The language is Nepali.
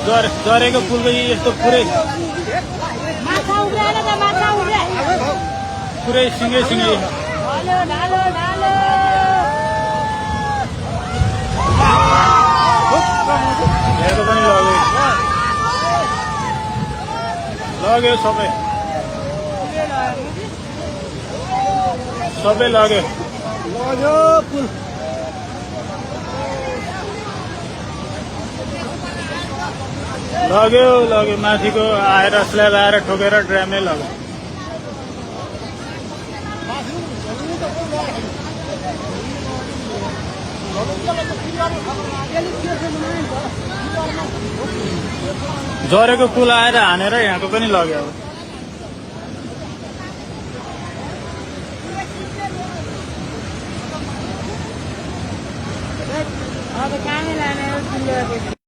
झरेको पुलको यस्तो पुरै पुरै सिँगै हेर्नु पनि लग्यो सबै लग्यो पुल लग्यो माथिको आएर स्ल्याब आएर ठोकेर ड्रामै लग्यो झरेको पुल आएर हानेर यहाँको पनि लग्यो अब कहाँ लाने